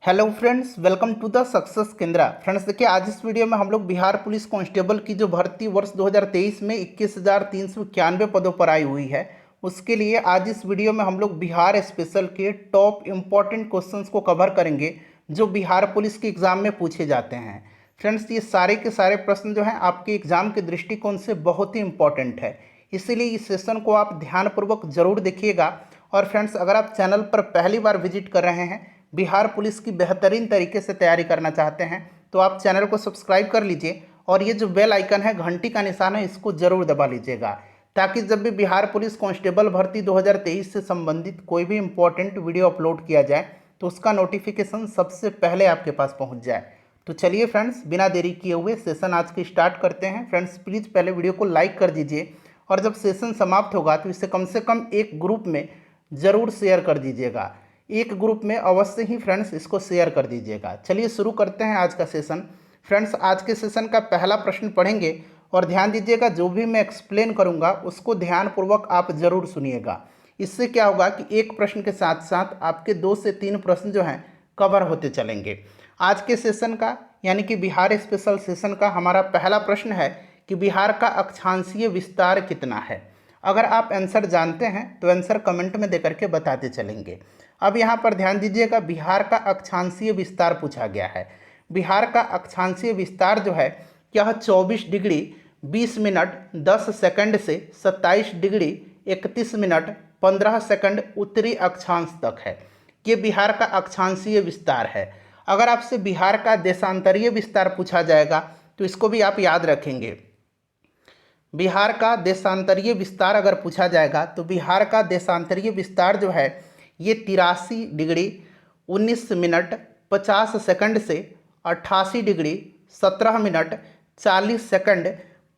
Hello friends, welcome to the success Kendra. Friends देखिए, आज इस वीडियो में हम लोग बिहार पुलिस कांस्टेबल की जो भर्ती वर्ष 2023 में 21,391 पदों पर आई हुई है, उसके लिए आज इस वीडियो में हम लोग बिहार स्पेशल के टॉप इम्पॉर्टेंट क्वेश्चंस को कवर करेंगे जो बिहार पुलिस के एग्ज़ाम में पूछे जाते हैं। फ्रेंड्स, ये सारे के सारे प्रश्न जो हैं आपके एग्ज़ाम के दृष्टिकोण से बहुत ही इंपॉर्टेंट है, इसीलिए इस सेशन को आप ध्यानपूर्वक जरूर देखिएगा। और फ्रेंड्स, अगर आप चैनल पर पहली बार विजिट कर रहे हैं, बिहार पुलिस की बेहतरीन तरीके से तैयारी करना चाहते हैं, तो आप चैनल को सब्सक्राइब कर लीजिए और ये जो बेल आइकन है, घंटी का निशान है, इसको जरूर दबा लीजिएगा, ताकि जब भी बिहार पुलिस कांस्टेबल भर्ती 2023 से संबंधित कोई भी इंपॉर्टेंट वीडियो अपलोड किया जाए तो उसका नोटिफिकेशन सबसे पहले आपके पास पहुंच जाए। तो चलिए फ्रेंड्स, बिना देरी किए हुए सेशन आज के स्टार्ट करते हैं। फ्रेंड्स प्लीज़ पहले वीडियो को लाइक कर दीजिए और जब सेशन समाप्त होगा तो इसे कम से कम एक ग्रुप में ज़रूर शेयर कर दीजिएगा। एक ग्रुप में अवश्य ही फ्रेंड्स इसको शेयर कर दीजिएगा। चलिए शुरू करते हैं आज का सेशन। फ्रेंड्स, आज के सेशन का पहला प्रश्न पढ़ेंगे और ध्यान दीजिएगा, जो भी मैं एक्सप्लेन करूंगा उसको ध्यानपूर्वक आप ज़रूर सुनिएगा। इससे क्या होगा कि एक प्रश्न के साथ साथ आपके 2 से 3 प्रश्न जो हैं कवर होते चलेंगे। आज के सेशन का यानी कि बिहार स्पेशल सेशन का हमारा पहला प्रश्न है कि बिहार का अक्षांशीय विस्तार कितना है। अगर आप आंसर जानते हैं तो आंसर कमेंट में देकर के बताते चलेंगे। अब यहाँ पर ध्यान दीजिएगा, बिहार का अक्षांशीय विस्तार पूछा गया है। बिहार का अक्षांशीय विस्तार जो है यह 24 डिग्री 20 मिनट 10 सेकंड से 27 डिग्री 31 मिनट 15 सेकंड उत्तरी अक्षांश तक है। ये बिहार का अक्षांशीय विस्तार है। अगर आपसे बिहार का देशांतरीय विस्तार पूछा जाएगा तो इसको भी आप याद रखेंगे। बिहार का देशांतरीय विस्तार अगर पूछा जाएगा तो बिहार का देशांतरीय विस्तार जो है ये 83 डिग्री 19 मिनट 50 सेकंड से 88 डिग्री 17 मिनट 40 सेकंड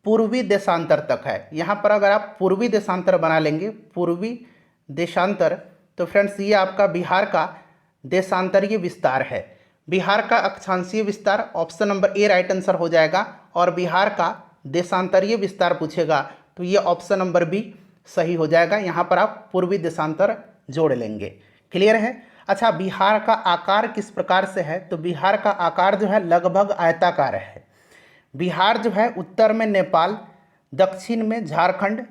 पूर्वी देशांतर तक है। यहाँ पर अगर आप पूर्वी देशांतर बना लेंगे, पूर्वी देशांतर, तो फ्रेंड्स ये आपका बिहार का देशांतरीय विस्तार है। बिहार का अक्षांशीय विस्तार option number A right answer हो जाएगा और बिहार का देशांतरीय विस्तार पूछेगा तो ये ऑप्शन नंबर बी सही हो जाएगा। यहाँ पर आप पूर्वी देशांतर जोड़ लेंगे। क्लियर है? अच्छा, बिहार का आकार किस प्रकार से है? तो बिहार का आकार जो है लगभग आयताकार है। बिहार जो है उत्तर में नेपाल, दक्षिण में झारखंड,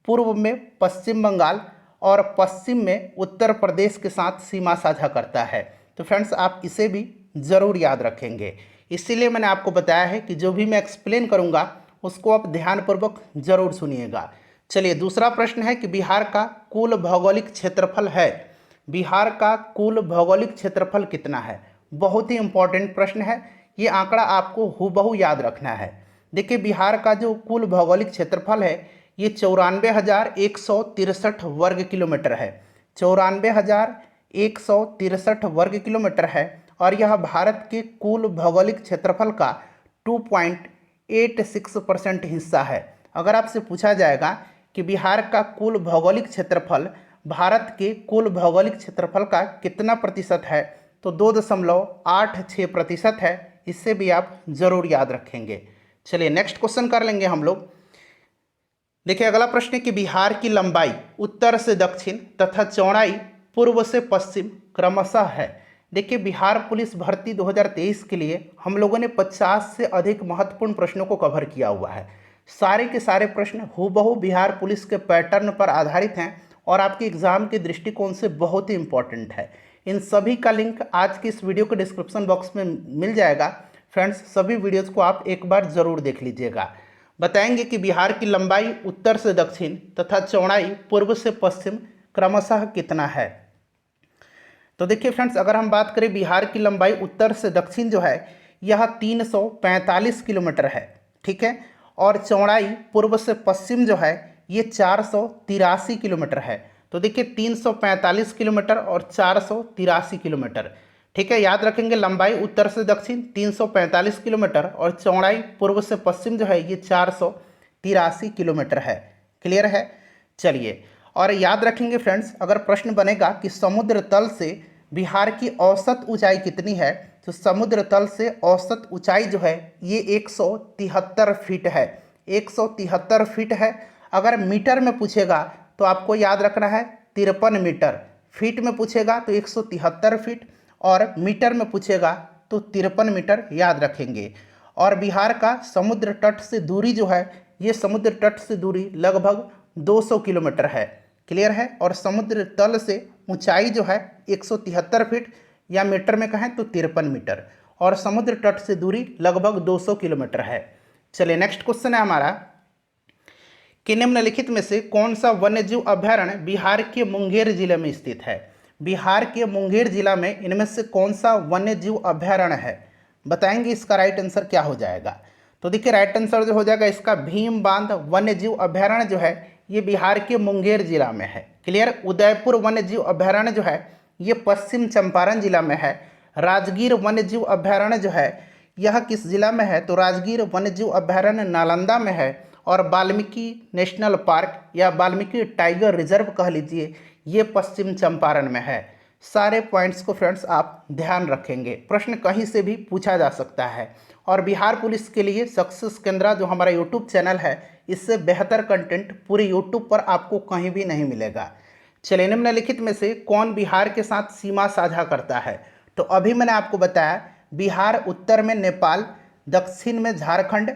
पूर्व में पश्चिम बंगाल और पश्चिम में उत्तर प्रदेश के साथ सीमा साझा करता है। तो फ्रेंड्स आप इसे भी ज़रूर याद रखेंगे। इसीलिए मैंने आपको बताया है कि जो भी मैं एक्सप्लेन करूँगा उसको आप ध्यानपूर्वक जरूर सुनिएगा। चलिए, दूसरा प्रश्न है कि बिहार का कुल भौगोलिक क्षेत्रफल है। बिहार का कुल भौगोलिक क्षेत्रफल कितना है? बहुत ही इंपॉर्टेंट प्रश्न है। ये आंकड़ा आपको हूबहू याद रखना है। देखिए, बिहार का जो कुल भौगोलिक क्षेत्रफल है ये 94,163 वर्ग किलोमीटर है। 94,163 वर्ग किलोमीटर है और यह भारत के कुल भौगोलिक क्षेत्रफल का 2.86% हिस्सा है। अगर आपसे पूछा जाएगा कि बिहार का कुल भौगोलिक क्षेत्रफल भारत के कुल भौगोलिक क्षेत्रफल का कितना प्रतिशत है, तो 2.86% है। इससे भी आप जरूर याद रखेंगे। चलिए नेक्स्ट क्वेश्चन कर लेंगे हम लोग। देखिए, अगला प्रश्न है कि बिहार की लंबाई उत्तर से दक्षिण तथा चौड़ाई पूर्व से पश्चिम क्रमशः है। देखिए, बिहार पुलिस भर्ती 2023 के लिए हम लोगों ने 50 से अधिक महत्वपूर्ण प्रश्नों को कवर किया हुआ है। सारे के सारे प्रश्न हूबहू बिहार पुलिस के पैटर्न पर आधारित हैं और आपके एग्जाम के दृष्टिकोण से बहुत ही इंपॉर्टेंट है। इन सभी का लिंक आज की इस वीडियो के डिस्क्रिप्शन बॉक्स में मिल जाएगा। फ्रेंड्स, सभी वीडियोस को आप एक बार ज़रूर देख लीजिएगा। बताएंगे कि बिहार की लंबाई उत्तर से दक्षिण तथा चौड़ाई पूर्व से पश्चिम क्रमशः कितना है। तो देखिए फ्रेंड्स, अगर हम बात करें बिहार की लंबाई उत्तर से दक्षिण जो है यह 345 किलोमीटर है, ठीक है, और चौड़ाई पूर्व से पश्चिम जो है ये 483 किलोमीटर है। तो देखिए 345 किलोमीटर और 483 किलोमीटर, ठीक है, याद रखेंगे। लंबाई उत्तर से दक्षिण 345 किलोमीटर और चौड़ाई पूर्व से पश्चिम जो है ये 483 किलोमीटर है। क्लियर है? चलिए, और याद रखेंगे फ्रेंड्स, अगर प्रश्न बनेगा कि समुद्र तल से बिहार की औसत ऊंचाई कितनी है, तो समुद्र तल से औसत ऊंचाई जो है ये 173 फीट है। 173 फीट है। अगर मीटर में पूछेगा तो आपको याद रखना है 53 मीटर। फीट में पूछेगा तो 173 फीट और मीटर में पूछेगा तो 53 मीटर याद रखेंगे। और बिहार का समुद्र तट से दूरी जो है, ये समुद्र तट से दूरी लगभग 200 किलोमीटर है। क्लियर है। और समुद्र तल से ऊंचाई जो है 173 फीट या मीटर में कहें तो 53 मीटर, और समुद्र तट से दूरी लगभग 200 किलोमीटर है। चलिए नेक्स्ट क्वेश्चन है हमारा कि निम्नलिखित में से कौन सा वन्यजीव अभ्यारण्य बिहार के मुंगेर जिले में स्थित है। बिहार के मुंगेर जिला में इनमें से कौन सा वन्यजीव अभ्यारण्य है, बताएंगे इसका राइट आंसर क्या हो जाएगा। तो देखिए राइट आंसर जो हो जाएगा इसका भीम बांध वन्यजीव अभ्यारण्य जो है ये बिहार के मुंगेर जिला में है। क्लियर। उदयपुर वन्यजीव अभ्यारण्य जो है ये पश्चिम चंपारण जिला में है। राजगीर वन्यजीव अभ्यारण्य जो है यह किस जिला में है, तो राजगीर वन्यजीव अभ्यारण्य नालंदा में है। और वाल्मीकि नेशनल पार्क या वाल्मीकि टाइगर रिजर्व कह लीजिए, ये पश्चिम चंपारण में है। सारे पॉइंट्स को फ्रेंड्स आप ध्यान रखेंगे, प्रश्न कहीं से भी पूछा जा सकता है। और बिहार पुलिस के लिए सक्सेस केंद्र जो हमारा यूट्यूब चैनल है, इससे बेहतर कंटेंट पूरे यूट्यूब पर आपको कहीं भी नहीं मिलेगा। चलिए निम्नलिखित में से कौन बिहार के साथ सीमा साझा करता है, तो अभी मैंने आपको बताया बिहार उत्तर में नेपाल, दक्षिण में झारखंड,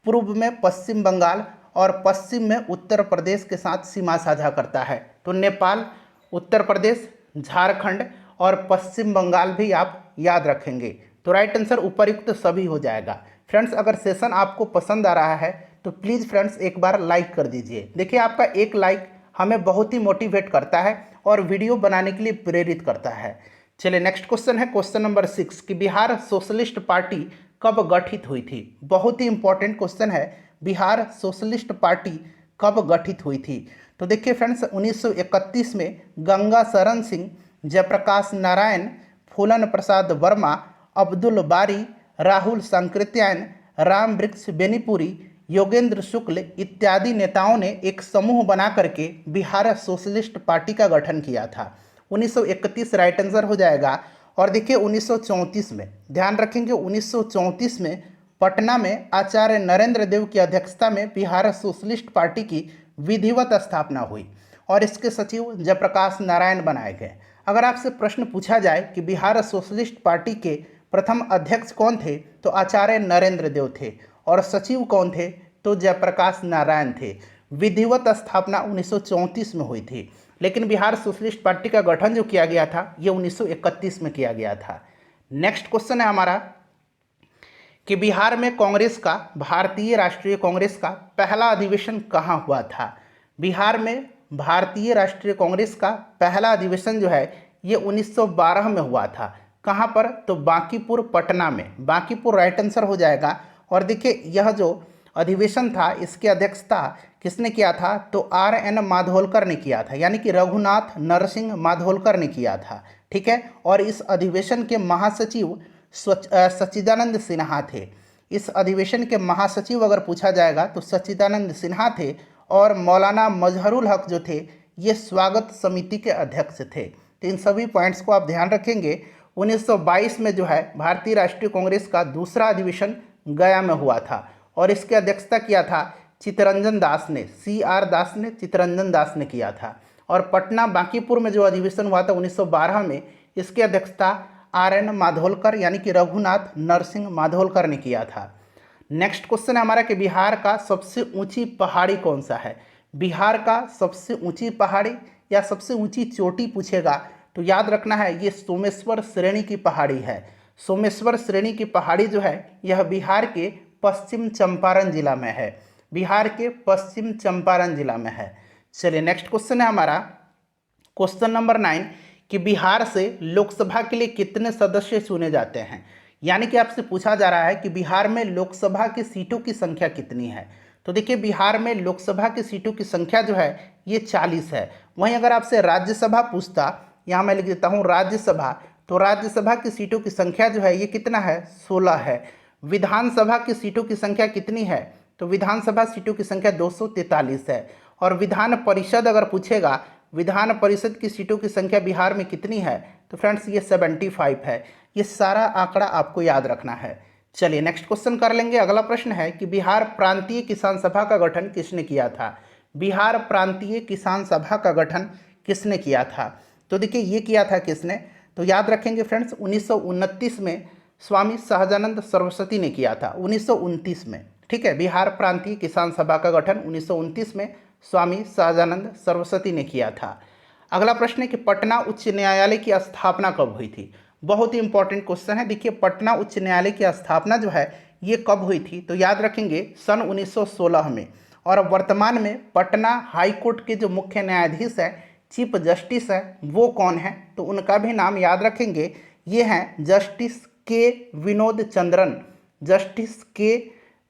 पूर्व में पश्चिम बंगाल और पश्चिम में उत्तर प्रदेश के साथ सीमा साझा करता है। तो नेपाल, उत्तर प्रदेश, झारखंड और पश्चिम बंगाल भी आप याद रखेंगे। तो राइट आंसर उपयुक्त सभी हो जाएगा। फ्रेंड्स अगर सेशन आपको पसंद आ रहा है तो प्लीज़ फ्रेंड्स एक बार लाइक कर दीजिए। देखिए आपका एक लाइक हमें बहुत ही मोटिवेट करता है और वीडियो बनाने के लिए प्रेरित करता है। चलिए नेक्स्ट क्वेश्चन है क्वेश्चन नंबर 6 कि बिहार सोशलिस्ट पार्टी कब गठित हुई थी। बहुत ही इंपॉर्टेंट क्वेश्चन है, बिहार सोशलिस्ट पार्टी कब गठित हुई थी। तो देखिए फ्रेंड्स 1931 में गंगा शरण सिंह, जयप्रकाश नारायण, फूलन प्रसाद वर्मा, अब्दुल बारी, राहुल सांकृत्यायन, राम वृक्ष बेनीपुरी, योगेंद्र शुक्ल इत्यादि नेताओं ने एक समूह बना करके बिहार सोशलिस्ट पार्टी का गठन किया था। 1931 राइट आंसर हो जाएगा। और देखिए 1934 में, ध्यान रखेंगे 1934 में पटना में आचार्य नरेंद्र देव की अध्यक्षता में बिहार सोशलिस्ट पार्टी की विधिवत स्थापना हुई और इसके सचिव जयप्रकाश नारायण बनाए गए। अगर आपसे प्रश्न पूछा जाए कि बिहार सोशलिस्ट पार्टी के प्रथम अध्यक्ष कौन थे, तो आचार्य नरेंद्र देव थे और सचिव कौन थे, तो जयप्रकाश नारायण थे। विधिवत स्थापना 1934 में हुई थी, लेकिन बिहार सोशलिस्ट पार्टी का गठन जो किया गया था ये 1931 में किया गया था। नेक्स्ट क्वेश्चन है हमारा कि बिहार में कांग्रेस का, भारतीय राष्ट्रीय कांग्रेस का पहला अधिवेशन कहाँ हुआ था। बिहार में भारतीय राष्ट्रीय कांग्रेस का पहला अधिवेशन जो है ये 1912 में हुआ था। कहाँ पर, तो बांकीपुर पटना में। बांकीपुर राइट आंसर हो जाएगा। और देखिए यह जो अधिवेशन था इसकी अध्यक्षता किसने किया था, तो RN माधोलकर ने किया था, यानी कि रघुनाथ नरसिंह माधोलकर ने किया था। ठीक है। और इस अधिवेशन के महासचिव सच्चिदानंद सिन्हा थे। इस अधिवेशन के महासचिव अगर पूछा जाएगा तो सच्चिदानंद सिन्हा थे। और मौलाना मजहरुल हक जो थे ये स्वागत समिति के अध्यक्ष थे। तो इन सभी पॉइंट्स को आप ध्यान रखेंगे। 1922 में जो है भारतीय राष्ट्रीय कांग्रेस का दूसरा अधिवेशन गया में हुआ था और इसकी अध्यक्षता किया था चित्तरंजन दास ने, CR दास ने, चित्तरंजन दास ने किया था। और पटना बांकीपुर में जो अधिवेशन हुआ था 1912 में, इसकी अध्यक्षता RN माधोलकर यानी कि रघुनाथ नरसिंह माधोलकर ने किया था। नेक्स्ट क्वेश्चन है हमारा कि बिहार का सबसे ऊंची पहाड़ी कौन सा है। बिहार का सबसे ऊंची पहाड़ी या सबसे ऊंची चोटी पूछेगा तो याद रखना है ये सोमेश्वर श्रेणी की पहाड़ी है। सोमेश्वर श्रेणी की पहाड़ी जो है यह बिहार के पश्चिम चंपारण जिला में है। बिहार के पश्चिम चंपारण जिला में है। चलिए नेक्स्ट क्वेश्चन है हमारा क्वेश्चन नंबर 9 कि बिहार से लोकसभा के लिए कितने सदस्य चुने जाते हैं। यानी कि आपसे पूछा जा रहा है कि बिहार में लोकसभा की सीटों की संख्या कितनी है। तो देखिए बिहार में लोकसभा की सीटों की संख्या जो है ये 40 है। वहीं अगर आपसे राज्यसभा पूछता, यहाँ मैं लिख देता हूँ राज्यसभा, तो राज्यसभा की सीटों की संख्या जो है ये कितना है, 16 है। विधानसभा की सीटों की संख्या कितनी है, तो विधानसभा सीटों की संख्या 243 है। और विधान परिषद अगर पूछेगा विधान परिषद की सीटों की संख्या बिहार में कितनी है, तो फ्रेंड्स ये 75 है। ये सारा आंकड़ा आपको याद रखना है। चलिए नेक्स्ट क्वेश्चन कर लेंगे। अगला प्रश्न है कि बिहार प्रांतीय किसान सभा का गठन किसने किया था। बिहार प्रांतीय किसान सभा का गठन किसने किया था, तो देखिए ये किया था किसने, तो याद रखेंगे फ्रेंड्स 1929 में स्वामी सहजानंद सरस्वती ने किया था, 1929 में। ठीक है, बिहार प्रांतीय किसान सभा का गठन 1929 में स्वामी सहजानंद सरस्वती ने किया था। अगला प्रश्न है कि पटना उच्च न्यायालय की स्थापना कब हुई थी। बहुत ही इंपॉर्टेंट क्वेश्चन है। देखिए, पटना उच्च न्यायालय की स्थापना जो है ये कब हुई थी, तो याद रखेंगे सन 1916 में। और वर्तमान में पटना हाई कोर्ट के जो मुख्य न्यायाधीश हैं, चीफ जस्टिस हैं, वो कौन है, तो उनका भी नाम याद रखेंगे, ये हैं जस्टिस के विनोद चंद्रन। जस्टिस के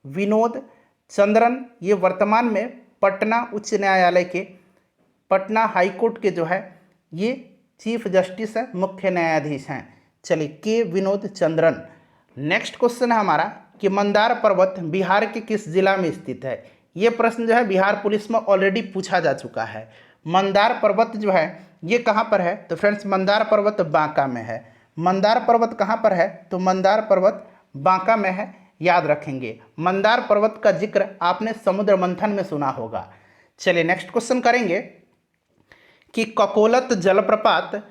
विनोद चंद्रन ये वर्तमान में पटना उच्च न्यायालय के, पटना हाई कोर्ट के जो है ये चीफ जस्टिस है, मुख्य न्यायाधीश हैं। चलिए, के विनोद चंद्रन। नेक्स्ट क्वेश्चन है हमारा कि मंदार पर्वत बिहार के किस जिला में स्थित है। ये प्रश्न जो है बिहार पुलिस में ऑलरेडी पूछा जा चुका है। मंदार पर्वत जो है ये कहाँ पर है, तो फ्रेंड्स मंदार पर्वत बांका में है। मंदार पर्वत कहाँ पर है, तो मंदार पर्वत बांका में है, याद रखेंगे। मंदार पर्वत का जिक्र आपने समुद्र मंथन में सुना होगा। चलिए नेक्स्ट क्वेश्चन करेंगे कि ककोलत जलप्रपात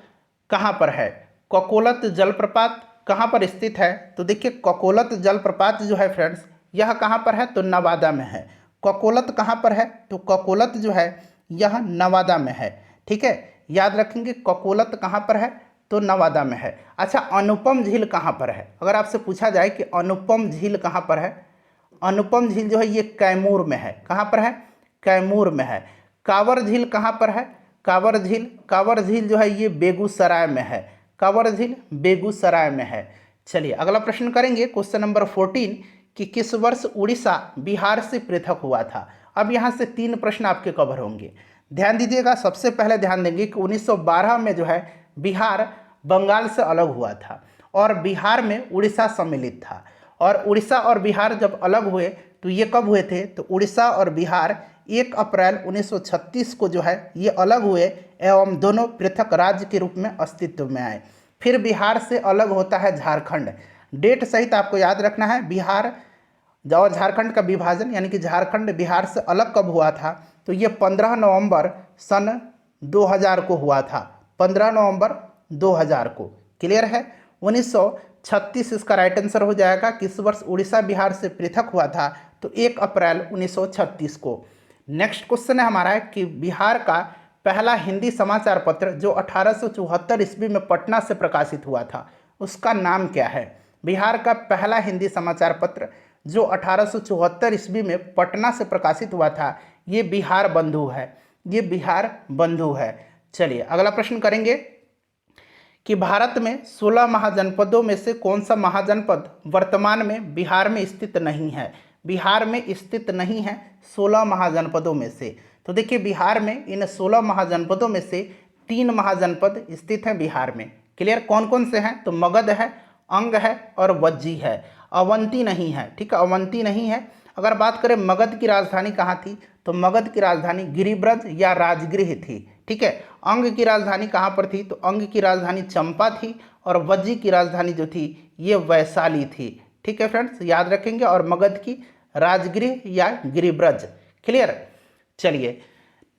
कहाँ पर है। ककोलत जलप्रपात कहाँ पर स्थित है, तो देखिए ककोलत जलप्रपात जो है फ्रेंड्स यह कहाँ पर है, तो नवादा में है। ककोलत कहाँ पर है, तो ककोलत जो है यह नवादा में है। ठीक है, याद रखेंगे ककोलत कहाँ पर है, तो नवादा में है। अच्छा, अनुपम झील कहाँ पर है। अगर आपसे पूछा जाए कि अनुपम झील कहाँ पर है, अनुपम झील जो है ये कैमूर में है। कहाँ पर है, कैमूर में है। कांवर झील कहाँ पर है, कांवर झील, कांवर झील जो है ये बेगूसराय में है। कांवर झील बेगूसराय में है। चलिए अगला प्रश्न करेंगे, क्वेश्चन नंबर 14 कि किस वर्ष उड़ीसा बिहार से पृथक हुआ था। अब यहाँ से 3 प्रश्न आपके कवर होंगे, ध्यान दीजिएगा। सबसे पहले ध्यान देंगे कि 1912 में जो है बिहार बंगाल से अलग हुआ था और बिहार में उड़ीसा सम्मिलित था। और उड़ीसा और बिहार जब अलग हुए तो ये कब हुए थे, तो उड़ीसा और बिहार 1 अप्रैल 1936 को जो है ये अलग हुए एवं दोनों पृथक राज्य के रूप में अस्तित्व में आए। फिर बिहार से अलग होता है झारखंड। डेट सहित आपको याद रखना है, बिहार और झारखंड का विभाजन यानी कि झारखंड बिहार से अलग कब हुआ था, तो ये 15 नवंबर सन 2000 को हुआ था। 15 नवंबर 2000 को। क्लियर है, 1936 इसका राइट आंसर हो जाएगा। किस वर्ष उड़ीसा बिहार से पृथक हुआ था, तो 1 अप्रैल 1936 को। नेक्स्ट क्वेश्चन है हमारा कि बिहार का पहला हिंदी समाचार पत्र जो 1874 ईस्वी में पटना से प्रकाशित हुआ था उसका नाम क्या है। बिहार का पहला हिंदी समाचार पत्र जो 1874 ईस्वी में पटना से प्रकाशित हुआ था ये बिहार बंधु है, ये बिहार बंधु है। चलिए अगला प्रश्न करेंगे कि भारत में 16 महाजनपदों में से कौन सा महाजनपद वर्तमान में बिहार में स्थित नहीं है। बिहार में स्थित नहीं है 16 महाजनपदों में से। तो देखिए बिहार में इन 16 महाजनपदों में से 3 महाजनपद स्थित हैं बिहार में। क्लियर, कौन कौन से हैं, तो मगध है, अंग है और वज्जी है। अवंती नहीं है। ठीक है, अवंती नहीं है। अगर बात करें मगध की राजधानी कहाँ थी, तो मगध की राजधानी गिरिब्रज या राजगृह थी। ठीक है, अंग की राजधानी कहाँ पर थी, तो अंग की राजधानी चंपा थी और वज्जी की राजधानी जो थी ये वैशाली थी। ठीक है फ्रेंड्स, याद रखेंगे, और मगध की राजगृह या गिरिब्रज। क्लियर। चलिए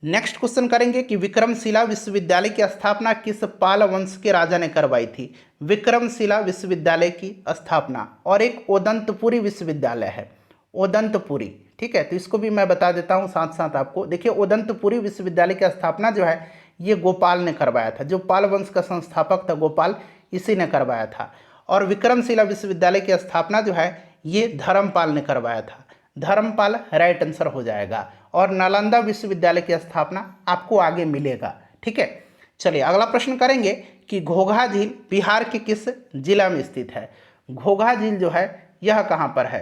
नेक्स्ट क्वेश्चन करेंगे कि विक्रमशिला विश्वविद्यालय की स्थापना किस पाल वंश के राजा ने करवाई थी। विक्रमशिला विश्वविद्यालय की स्थापना, और एक ओदंतपुरी विश्वविद्यालय है, ओदंतपुरी। ठीक है, तो इसको भी मैं बता देता हूँ साथ साथ आपको। देखिए ओदंतपुरी विश्वविद्यालय की स्थापना जो है ये गोपाल ने करवाया था, जो पाल वंश का संस्थापक था गोपाल, इसी ने करवाया था। और विक्रमशिला विश्वविद्यालय की स्थापना जो है ये धर्मपाल ने करवाया था। धर्मपाल राइट आंसर हो जाएगा। और नालंदा विश्वविद्यालय की स्थापना आपको आगे मिलेगा। ठीक है, चलिए अगला प्रश्न करेंगे कि घोघा झील बिहार के किस जिला में स्थित है। घोघा झील जो है यह कहाँ पर है,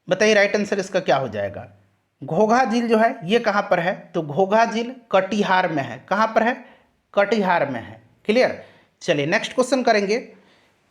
बताइए राइट आंसर इसका क्या हो जाएगा। घोघा झील जो है ये कहाँ पर है, तो घोघा झील कटिहार में है। कहाँ पर है, कटिहार में है। क्लियर। चलिए नेक्स्ट क्वेश्चन करेंगे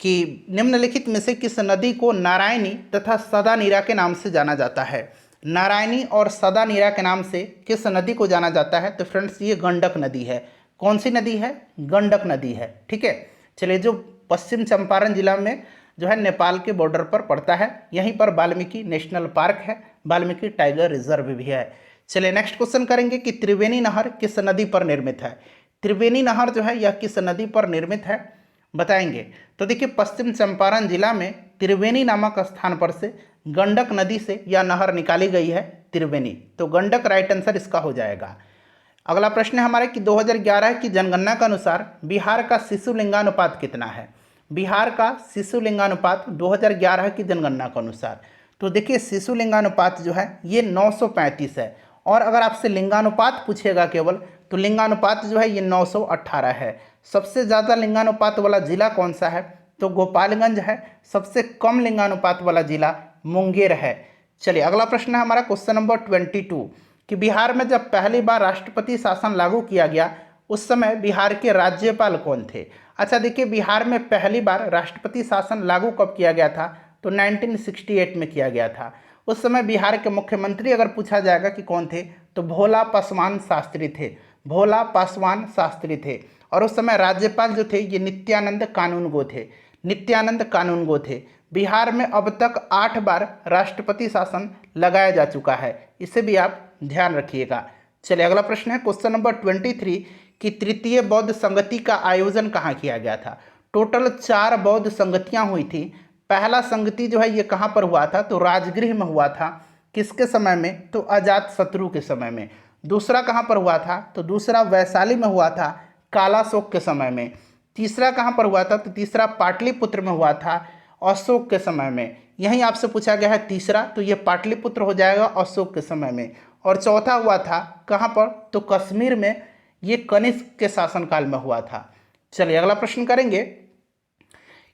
कि निम्नलिखित में से किस नदी को नारायणी तथा सदा नीरा के नाम से जाना जाता है। नारायणी और सदा नीरा के नाम से किस नदी को जाना जाता है, तो फ्रेंड्स ये गंडक नदी है। कौन सी नदी है, गंडक नदी है। ठीक है, चलिए जो पश्चिम चंपारण जिला में जो है नेपाल के बॉर्डर पर पड़ता है, यहीं पर वाल्मीकि नेशनल पार्क है, वाल्मीकि टाइगर रिजर्व भी है। चलिए नेक्स्ट क्वेश्चन करेंगे कि त्रिवेणी नहर किस नदी पर निर्मित है। त्रिवेणी नहर जो है यह किस नदी पर निर्मित है, बताएंगे। तो देखिए पश्चिम चंपारण जिला में त्रिवेणी नामक स्थान पर से गंडक नदी से यह नहर निकाली गई है, त्रिवेणी। तो गंडक राइट आंसर इसका हो जाएगा। अगला प्रश्न है हमारे कि 2011 की जनगणना के अनुसार बिहार का शिशु लिंगानुपात कितना है। बिहार का शिशु लिंगानुपात 2011 की जनगणना के अनुसार, तो देखिए शिशु लिंगानुपात जो है ये 935 है। और अगर आपसे लिंगानुपात पूछेगा केवल, तो लिंगानुपात जो है ये 918 है। सबसे ज़्यादा लिंगानुपात वाला जिला कौन सा है, तो गोपालगंज है। सबसे कम लिंगानुपात वाला जिला मुंगेर है। चलिए अगला प्रश्न है हमारा क्वेश्चन नंबर 22 कि बिहार में जब पहली बार राष्ट्रपति शासन लागू किया गया उस समय बिहार के राज्यपाल कौन थे। अच्छा देखिए बिहार में पहली बार राष्ट्रपति शासन लागू कब किया गया था, तो 1968 में किया गया था। उस समय बिहार के मुख्यमंत्री अगर पूछा जाएगा कि कौन थे, तो भोला पासवान शास्त्री थे। भोला पासवान शास्त्री थे। और उस समय राज्यपाल जो थे ये नित्यानंद कानूनगो थे। नित्यानंद कानूनगो थे। बिहार में अब तक 8 बार राष्ट्रपति शासन लगाया जा चुका है, इसे भी आप ध्यान रखिएगा। चलिए अगला प्रश्न है क्वेश्चन नंबर 23 कि तृतीय बौद्ध संगति का आयोजन कहाँ किया गया था। टोटल 4 बौद्ध संगतियाँ हुई थी। पहला संगति जो है ये कहाँ पर हुआ था, तो राजगृह में हुआ था। किसके समय में, तो अजातशत्रु के समय में। दूसरा कहाँ पर हुआ था, तो दूसरा वैशाली में हुआ था, कालाशोक के समय में। तीसरा कहाँ पर हुआ था, तो तीसरा पाटलिपुत्र में हुआ था, अशोक के समय में। यहीं आपसे पूछा गया है तीसरा, तो ये पाटलिपुत्र हो जाएगा अशोक के समय में। और चौथा हुआ था कहाँ पर, तो कश्मीर में, ये कनिष्क के शासनकाल में हुआ था। चलिए अगला प्रश्न करेंगे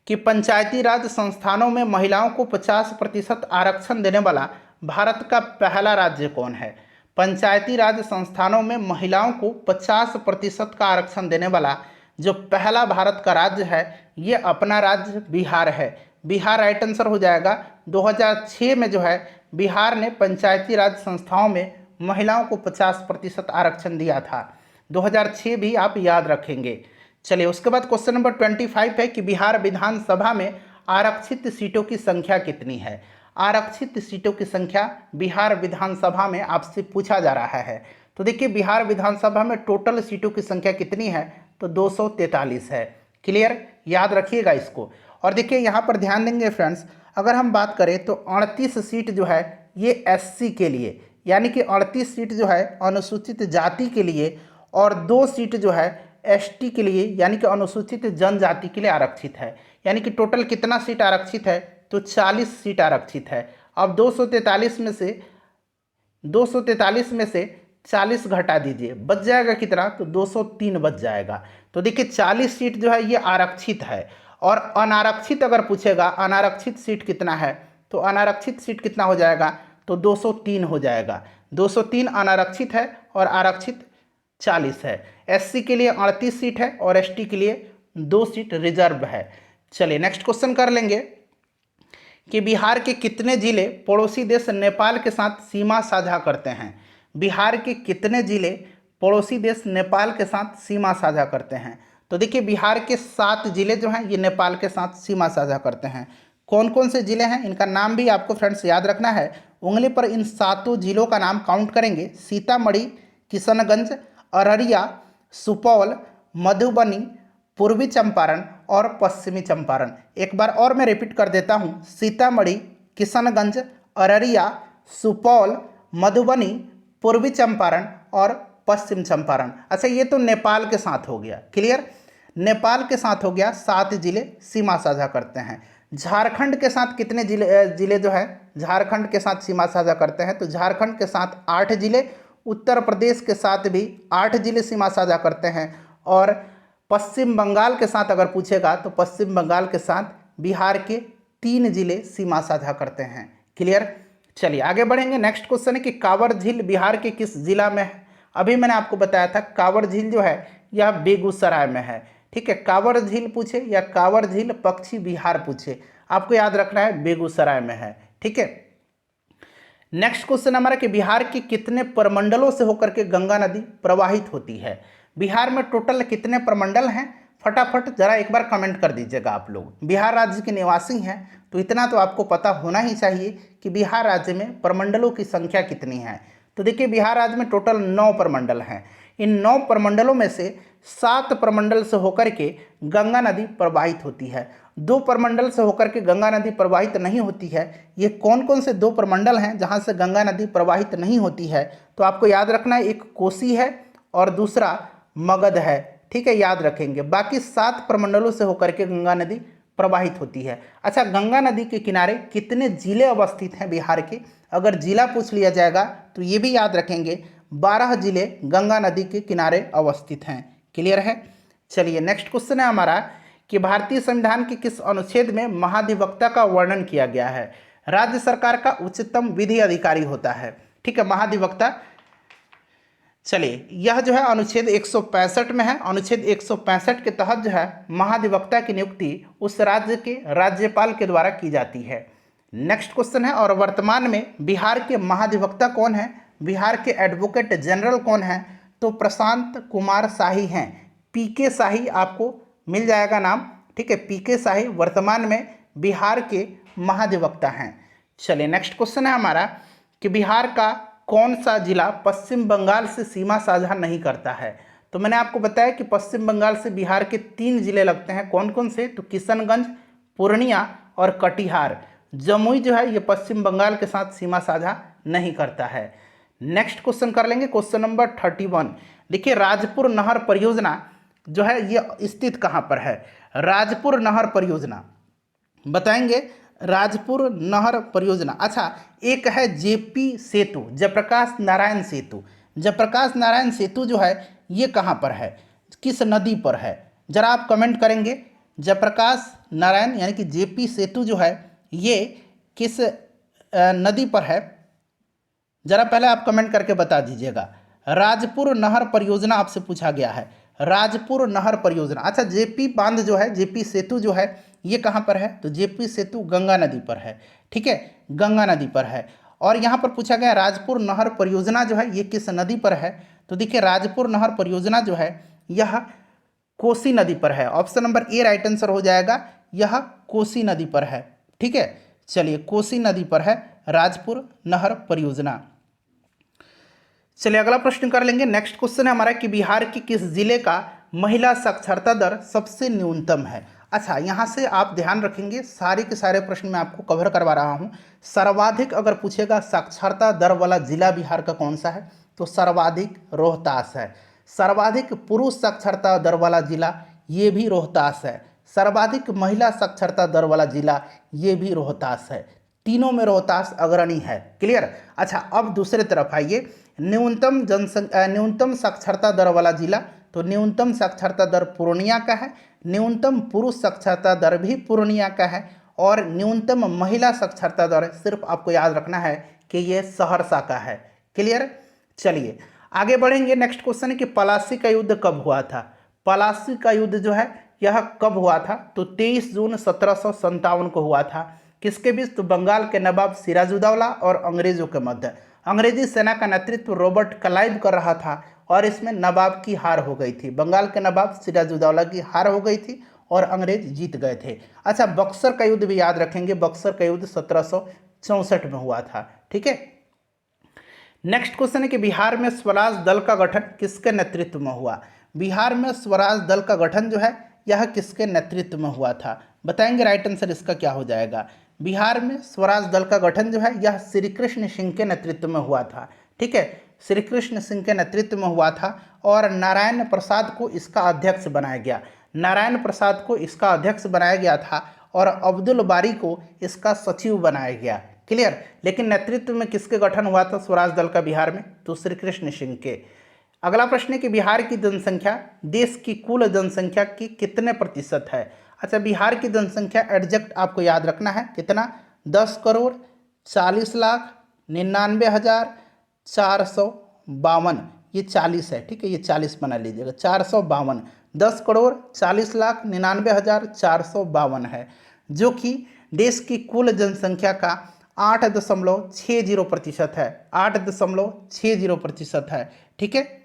कि पंचायती राज संस्थानों में महिलाओं को 50% आरक्षण देने वाला भारत का पहला राज्य कौन है। पंचायती राज संस्थानों में महिलाओं को 50% का आरक्षण देने वाला जो पहला भारत का राज्य है ये अपना राज्य बिहार है। बिहार राइट आंसर हो जाएगा। 2006 में जो है बिहार ने पंचायती राज संस्थाओं में महिलाओं को 50% आरक्षण दिया था। 2006 भी आप याद रखेंगे। चलिए उसके बाद क्वेश्चन नंबर 25 है कि बिहार विधानसभा में आरक्षित सीटों की संख्या कितनी है। आरक्षित सीटों की संख्या बिहार विधानसभा में आपसे पूछा जा रहा है। तो देखिए बिहार विधानसभा में टोटल सीटों की संख्या कितनी है, तो 243 है। क्लियर, याद रखिएगा इसको। और देखिए यहाँ पर ध्यान देंगे फ्रेंड्स, अगर हम बात करें तो 38 सीट जो है ये एससी के लिए, यानी कि 38 सीट जो है अनुसूचित जाति के लिए, और 2 सीट जो है एसटी के लिए, यानी कि अनुसूचित जनजाति के लिए आरक्षित है। यानी कि टोटल कितना सीट आरक्षित है, तो 40 सीट आरक्षित है। अब 243 में से 40 घटा दीजिए, बच जाएगा कितना, तो 203 बच जाएगा। तो देखिए 40 सीट जो है ये आरक्षित है। और अनारक्षित अगर पूछेगा अनारक्षित सीट कितना है, तो अनारक्षित सीट कितना हो जाएगा, तो 203 हो जाएगा। 203 अनारक्षित है और आरक्षित 40 है। एससी के लिए 38 सीट है और एसटी के लिए 2 सीट रिजर्व है। चलिए नेक्स्ट क्वेश्चन कर लेंगे कि बिहार के कितने जिले पड़ोसी देश नेपाल के साथ सीमा साझा करते हैं। बिहार के कितने जिले पड़ोसी देश नेपाल के साथ सीमा साझा करते हैं। तो देखिए बिहार के 7 जिले जो हैं ये नेपाल के साथ सीमा साझा करते हैं। कौन कौन से जिले हैं, इनका नाम भी आपको फ्रेंड्स याद रखना है। उंगली पर इन 7 जिलों का नाम काउंट करेंगे। सीतामढ़ी, किशनगंज, अररिया, सुपौल, मधुबनी, पूर्वी चंपारण और पश्चिमी चंपारण। एक बार और मैं रिपीट कर देता हूँ, सीतामढ़ी, किशनगंज, अररिया, सुपौल, मधुबनी, पूर्वी चंपारण और पश्चिम चंपारण। अच्छा ये तो नेपाल के साथ हो गया। क्लियर, नेपाल के साथ हो गया। 7 जिले सीमा साझा करते हैं। झारखंड के साथ कितने जिले जो है झारखंड के साथ सीमा साझा करते हैं, तो झारखंड के साथ 8 जिले, उत्तर प्रदेश के साथ भी 8 जिले सीमा साझा करते हैं। और पश्चिम बंगाल के साथ अगर पूछेगा तो पश्चिम बंगाल के साथ बिहार के 3 जिले सीमा साझा करते हैं। क्लियर, चलिए आगे बढ़ेंगे। नेक्स्ट क्वेश्चन है कि कांवर झील बिहार के किस जिला में है। अभी मैंने आपको बताया था कांवर झील जो है यह बेगूसराय में है। ठीक है, कांवर झील पूछे या कांवर झील पक्षी विहार पूछे, आपको याद रखना है बेगूसराय में है। ठीक है, नेक्स्ट क्वेश्चन हमारा कि बिहार के कितने प्रमंडलों से होकर के गंगा नदी प्रवाहित होती है। बिहार में टोटल कितने प्रमंडल हैं, फटाफट जरा एक बार कमेंट कर दीजिएगा आप लोग। बिहार राज्य के निवासी हैं तो इतना तो आपको पता होना ही चाहिए कि बिहार राज्य में प्रमंडलों की संख्या कितनी है। तो देखिए बिहार राज्य में टोटल 9 प्रमंडल हैं। इन 9 प्रमंडलों में से 7 प्रमंडल से होकर के गंगा नदी प्रवाहित होती है। 2 प्रमंडल से होकर के गंगा नदी प्रवाहित नहीं होती है। ये कौन कौन से 2 प्रमंडल हैं जहाँ से गंगा नदी प्रवाहित नहीं होती है? तो आपको याद रखना है, एक कोसी है और दूसरा मगध है। ठीक है, याद रखेंगे। बाकी 7 प्रमंडलों से होकर के गंगा नदी प्रवाहित होती है। अच्छा, गंगा नदी के किनारे कितने जिले अवस्थित हैं बिहार के? अगर जिला पूछ लिया जाएगा तो ये भी याद रखेंगे, 12 जिले गंगा नदी के किनारे अवस्थित हैं। क्लियर है? चलिए नेक्स्ट क्वेश्चन है हमारा कि भारतीय संविधान के किस अनुच्छेद में महाधिवक्ता का वर्णन किया गया है? राज्य सरकार का उच्चतम विधि अधिकारी होता है। ठीक है, महाधिवक्ता। चलिए, यह जो है अनुच्छेद 165 में है। अनुच्छेद 165 के तहत जो है महाधिवक्ता की नियुक्ति उस राज्य के राज्यपाल के द्वारा की जाती है। नेक्स्ट क्वेश्चन है, और वर्तमान में बिहार के महाधिवक्ता कौन है? बिहार के एडवोकेट जनरल कौन है? तो प्रशांत कुमार शाही हैं। पीके शाही आपको मिल जाएगा नाम। ठीक है, पीके शाही वर्तमान में बिहार के महाधिवक्ता हैं। चलिए नेक्स्ट क्वेश्चन है हमारा कि बिहार का कौन सा जिला पश्चिम बंगाल से सीमा साझा नहीं करता है? तो मैंने आपको बताया कि पश्चिम बंगाल से बिहार के 3 जिले लगते हैं। कौन कौन से? तो किशनगंज, पूर्णिया और कटिहार। जमुई जो है ये पश्चिम बंगाल के साथ सीमा साझा नहीं करता है। नेक्स्ट क्वेश्चन कर लेंगे, क्वेश्चन नंबर 31। देखिए, राजपुर नहर परियोजना जो है ये स्थित कहाँ पर है? राजपुर नहर परियोजना बताएंगे। राजपुर नहर परियोजना, अच्छा, एक है जेपी सेतु, जयप्रकाश नारायण सेतु। जयप्रकाश नारायण सेतु जो है ये कहाँ पर है, किस नदी पर है? जरा आप कमेंट करेंगे। जयप्रकाश नारायण यानी कि जेपी सेतु जो है ये किस नदी पर है? जरा पहले आप कमेंट करके बता दीजिएगा। राजपुर नहर परियोजना आपसे पूछा गया है, राजपुर नहर परियोजना। अच्छा, जेपी बांध जो है, जेपी सेतु जो है ये कहाँ पर है? तो जेपी सेतु गंगा नदी पर है। ठीक है, गंगा नदी पर है। और यहाँ पर पूछा गया राजपुर नहर परियोजना जो है ये किस नदी पर है? तो देखिए, राजपुर नहर परियोजना जो है यह कोसी नदी पर है। Option number A right answer हो जाएगा, यह कोसी नदी पर है। ठीक है, चलिए, कोसी नदी पर है राजपुर नहर परियोजना। चलिए अगला प्रश्न कर लेंगे। नेक्स्ट क्वेश्चन है हमारा कि बिहार के किस जिले का महिला साक्षरता दर सबसे न्यूनतम है? अच्छा, यहाँ से आप ध्यान रखेंगे, सारे के सारे प्रश्न मैं आपको कवर करवा रहा हूँ। सर्वाधिक अगर पूछेगा साक्षरता दर वाला जिला बिहार का कौन सा है? तो सर्वाधिक रोहतास है। सर्वाधिक पुरुष साक्षरता दर वाला जिला ये भी रोहतास है। सर्वाधिक महिला साक्षरता दर वाला जिला ये भी रोहतास है। तीनों में रोहतास अग्रणी है। क्लियर? अच्छा, अब दूसरे तरफ आइए, न्यूनतम साक्षरता दर वाला जिला, तो न्यूनतम साक्षरता दर पूर्णिया का है। न्यूनतम पुरुष साक्षरता दर भी पूर्णिया का है। और न्यूनतम महिला साक्षरता दर सिर्फ आपको याद रखना है कि ये सहरसा का है। क्लियर? चलिए आगे बढ़ेंगे। नेक्स्ट क्वेश्चन है कि पलासी का युद्ध कब हुआ था? पलासी का युद्ध जो है यह कब हुआ था? तो 23 जून 1757 को हुआ था। किसके बीच? तो बंगाल के नवाब सिराजुद्दौला और अंग्रेजों के मध्य। अंग्रेजी सेना का नेतृत्व रॉबर्ट क्लाइव कर रहा था और इसमें नवाब की हार हो गई थी। बंगाल के नवाब सिराजुद्दौला की हार हो गई थी और अंग्रेज जीत गए थे। अच्छा, बक्सर का युद्ध भी याद रखेंगे। बक्सर का युद्ध 1764 में हुआ था। ठीक है। नेक्स्ट क्वेश्चन है कि बिहार में स्वराज दल का गठन किसके नेतृत्व में हुआ? बिहार में स्वराज दल का गठन जो है यह किसके नेतृत्व में हुआ था? बताएंगे राइट आंसर इसका क्या हो जाएगा। बिहार में स्वराज दल का गठन जो है यह श्री कृष्ण सिंह के नेतृत्व में हुआ था। ठीक है, श्री कृष्ण सिंह के नेतृत्व में हुआ था और नारायण प्रसाद को इसका अध्यक्ष बनाया गया। नारायण प्रसाद को इसका अध्यक्ष बनाया गया था और अब्दुल बारी को इसका सचिव बनाया गया। क्लियर? लेकिन नेतृत्व में किसके गठन हुआ था स्वराज दल का बिहार में? तो श्री कृष्ण सिंह के। अगला प्रश्न है कि बिहार की जनसंख्या देश की कुल जनसंख्या की कितने प्रतिशत है? अच्छा, बिहार की जनसंख्या एग्जैक्ट आपको याद रखना है कितना? 10,40,99,452। ये 40 है। ठीक है, ये 40 बना लीजिएगा। 452, 10,40,99,452 है, जो कि देश की कुल जनसंख्या का 8.60% है। 8.60% है। ठीक है।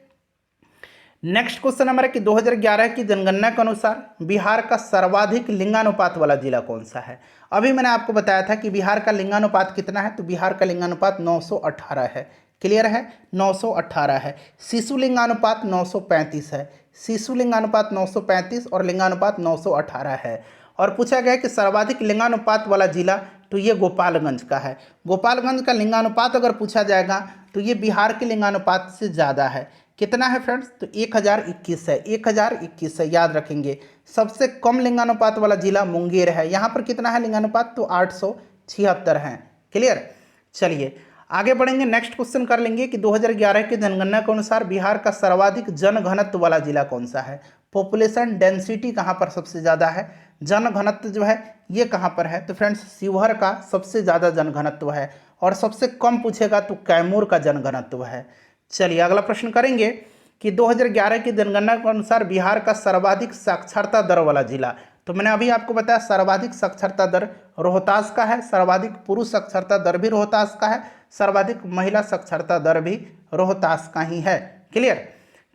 नेक्स्ट क्वेश्चन हमारा कि 2011 की जनगणना के अनुसार बिहार का सर्वाधिक लिंगानुपात वाला जिला कौन सा है? अभी मैंने आपको बताया था कि बिहार का लिंगानुपात कितना है, तो बिहार का लिंगानुपात 918 है। क्लियर है, 918 है। शिशु लिंगानुपात 935 है, शिशु लिंगानुपात 935 और लिंगानुपात 918 है। और पूछा गया कि सर्वाधिक लिंगानुपात वाला जिला, तो ये गोपालगंज का है। गोपालगंज का लिंगानुपात अगर पूछा जाएगा तो ये बिहार के लिंगानुपात से ज़्यादा है। कितना है फ्रेंड्स, तो 1021 है, 1021 है, याद रखेंगे। सबसे कम लिंगानुपात वाला जिला मुंगेर है, यहाँ पर कितना है लिंगानुपात, तो 876 है। क्लियर, चलिए आगे बढ़ेंगे। नेक्स्ट क्वेश्चन कर लेंगे कि 2011 की जनगणना के अनुसार बिहार का सर्वाधिक जनघनत्व वाला जिला कौन सा है। पॉपुलेशन डेंसिटी कहाँ पर सबसे ज़्यादा है, जनघनत्व जो है ये कहाँ पर है, तो फ्रेंड्स शिवहर का सबसे ज़्यादा जनघनत्व है। और सबसे कम पूछेगा तो कैमूर का जनघनत्व है। चलिए अगला प्रश्न करेंगे कि 2011 की जनगणना के अनुसार बिहार का सर्वाधिक साक्षरता दर वाला जिला, तो मैंने अभी आपको बताया सर्वाधिक साक्षरता दर रोहतास का है, सर्वाधिक पुरुष साक्षरता दर भी रोहतास का है, सर्वाधिक महिला साक्षरता दर भी रोहतास का ही है। क्लियर,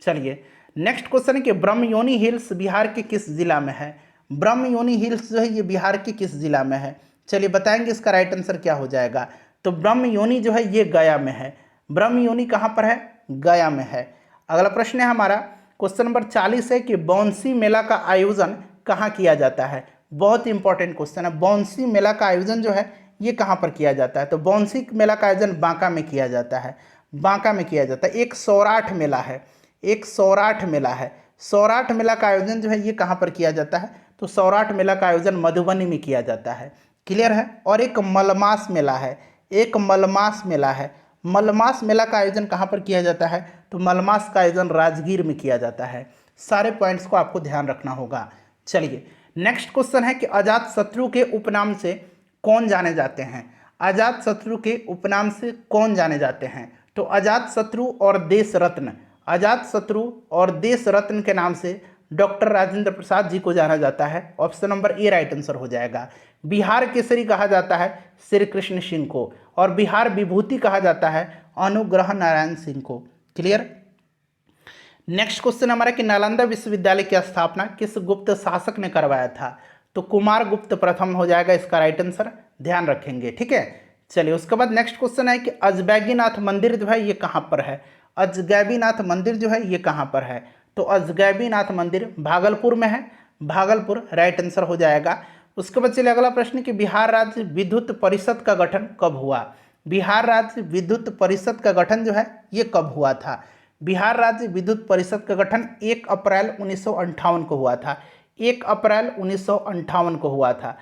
चलिए नेक्स्ट क्वेश्चन है कि ब्रह्मयोनी हिल्स बिहार के किस जिला में है। ब्रह्मयोनी हिल्स जो है ये बिहार के किस जिला में है, चलिए बताएंगे इसका राइट आंसर क्या हो जाएगा। तो ब्रह्मयोनी जो है ये गया में है। ब्रह्मयोनी कहाँ पर है, गया में है। अगला प्रश्न है हमारा क्वेश्चन नंबर 40 है कि बौंसी मेला का आयोजन कहाँ किया जाता है। बहुत इंपॉर्टेंट क्वेश्चन है। बौंसी मेला का आयोजन जो है ये कहाँ पर किया जाता है, तो बौंसी मेला का आयोजन बांका में किया जाता है, बांका में किया जाता है। एक सौराठ मेला है, एक सौराठ मेला है। सौराठ मेला का आयोजन जो है ये कहाँ पर किया जाता है, तो सौराठ मेला का आयोजन मधुबनी में किया जाता है। क्लियर है। और एक मलमास मेला है, एक मलमास मेला है। मलमास मेला का आयोजन कहाँ पर किया जाता है, तो मलमास का आयोजन राजगीर में किया जाता है। सारे पॉइंट्स को आपको ध्यान रखना होगा। चलिए नेक्स्ट क्वेश्चन है कि अजात शत्रु के उपनाम से कौन जाने जाते हैं। अजात शत्रु के उपनाम से कौन जाने जाते हैं, तो अजात शत्रु और देश रत्न, अजात शत्रु और देश रत्न के नाम से डॉक्टर राजेंद्र प्रसाद जी को जाना जाता है। Option number A right answer हो जाएगा। बिहार केसरी कहा जाता है श्री कृष्ण सिंह को, और बिहार विभूति कहा जाता है अनुग्रह नारायण सिंह को। क्लियर। नेक्स्ट क्वेश्चन हमारा कि नालंदा विश्वविद्यालय की स्थापना किस गुप्त शासक ने करवाया था, तो कुमार गुप्त प्रथम हो जाएगा इसका राइट आंसर, ध्यान रखेंगे। ठीक है, चलिए उसके बाद नेक्स्ट क्वेश्चन है कि अजगैबीनाथ मंदिर जो है ये कहाँ पर है। अजगैबीनाथ मंदिर जो है ये कहाँ पर है, तो अजगैबीनाथ मंदिर भागलपुर में है, भागलपुर राइट आंसर हो जाएगा। उसके बाद चलिए अगला प्रश्न कि बिहार राज्य विद्युत परिषद का गठन कब हुआ। बिहार राज्य विद्युत परिषद का गठन जो है ये कब हुआ था। बिहार राज्य विद्युत परिषद का गठन 1 अप्रैल 1958 को हुआ था, 1 अप्रैल 1958 को हुआ था।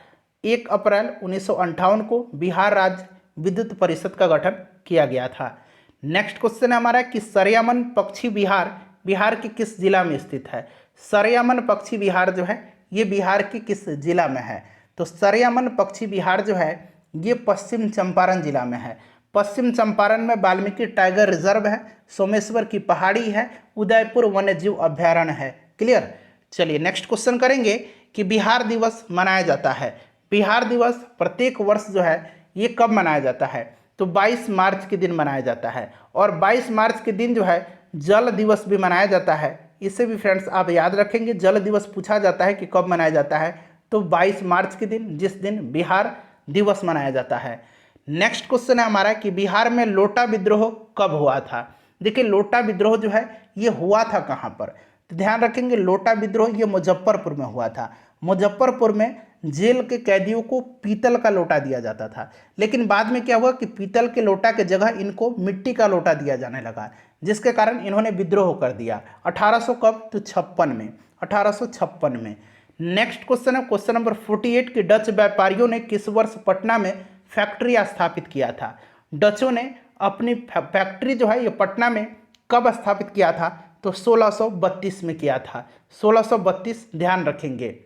1 अप्रैल 1958 को बिहार राज्य विद्युत परिषद का गठन किया गया था। नेक्स्ट क्वेश्चन है हमारा कि सरयामन पक्षी विहार बिहार के किस जिला में स्थित है। सरयामन पक्षी विहार जो है ये बिहार के किस जिला में है, तो सरयामन पक्षी विहार जो है ये पश्चिम चंपारण जिला में है। पश्चिम चंपारण में वाल्मीकि टाइगर रिजर्व है, सोमेश्वर की पहाड़ी है, उदयपुर वन्यजीव अभ्यारण्य है। क्लियर। चलिए नेक्स्ट क्वेश्चन करेंगे कि बिहार दिवस मनाया जाता है। बिहार दिवस प्रत्येक वर्ष जो है ये कब मनाया जाता है, तो 22 मार्च के दिन मनाया जाता है। और 22 मार्च के दिन जो है जल दिवस भी मनाया जाता है। इसे भी फ्रेंड्स आप याद रखेंगे, जल दिवस पूछा जाता है कि कब मनाया जाता है, तो 22 मार्च के दिन, जिस दिन बिहार दिवस मनाया जाता है। नेक्स्ट क्वेश्चन है हमारा कि बिहार में लोटा विद्रोह कब हुआ था। देखिए लोटा विद्रोह जो है ये हुआ था कहाँ पर, तो ध्यान रखेंगे लोटा विद्रोह ये मुजफ्फरपुर में हुआ था। मुजफ्फरपुर में जेल के कैदियों को पीतल का लोटा दिया जाता था, लेकिन बाद में क्या हुआ कि पीतल के लोटा के जगह इनको मिट्टी का लोटा दिया जाने लगा, जिसके कारण इन्होंने विद्रोह कर दिया। 1800 कब, तो 56 में, 1856 में। नेक्स्ट क्वेश्चन है क्वेश्चन नंबर 48 कि डच व्यापारियों ने किस वर्ष पटना में फैक्ट्री स्थापित किया था। डचों ने अपनी फैक्ट्री जो है ये पटना में कब स्थापित किया था, तो 1632 में किया था, 1632 ध्यान रखेंगे।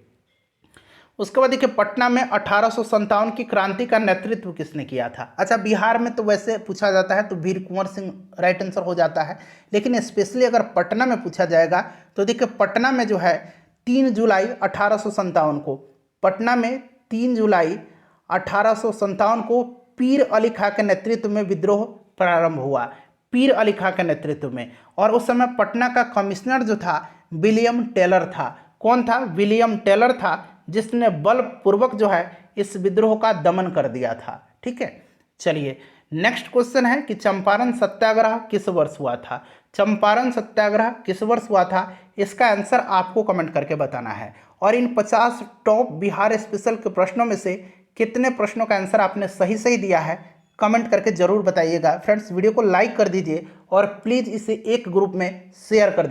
उसके बाद देखिए पटना में 1857 की क्रांति का नेतृत्व किसने किया था। अच्छा बिहार में तो वैसे पूछा जाता है तो वीर कुंवर सिंह राइट आंसर हो जाता है, लेकिन स्पेशली अगर पटना में पूछा जाएगा तो देखिए पटना में जो है 3 जुलाई 1857 को, पटना में 3 जुलाई 1857 को पीर अली खां के नेतृत्व में विद्रोह प्रारंभ हुआ, पीर अली खां के नेतृत्व में। और उस समय पटना का कमिश्नर जो था विलियम टेलर था। कौन था, विलियम टेलर था, जिसने बलपूर्वक जो है इस विद्रोह का दमन कर दिया था। ठीक है, चलिए नेक्स्ट क्वेश्चन है कि चंपारण सत्याग्रह किस वर्ष हुआ था। चंपारण सत्याग्रह किस वर्ष हुआ था, इसका आंसर आपको कमेंट करके बताना है। और इन 50 टॉप बिहार स्पेशल के प्रश्नों में से कितने प्रश्नों का आंसर आपने सही सही दिया है, कमेंट करके जरूर बताइएगा। फ्रेंड्स, वीडियो को लाइक कर दीजिए और प्लीज़ इसे एक ग्रुप में शेयर कर दीजिए।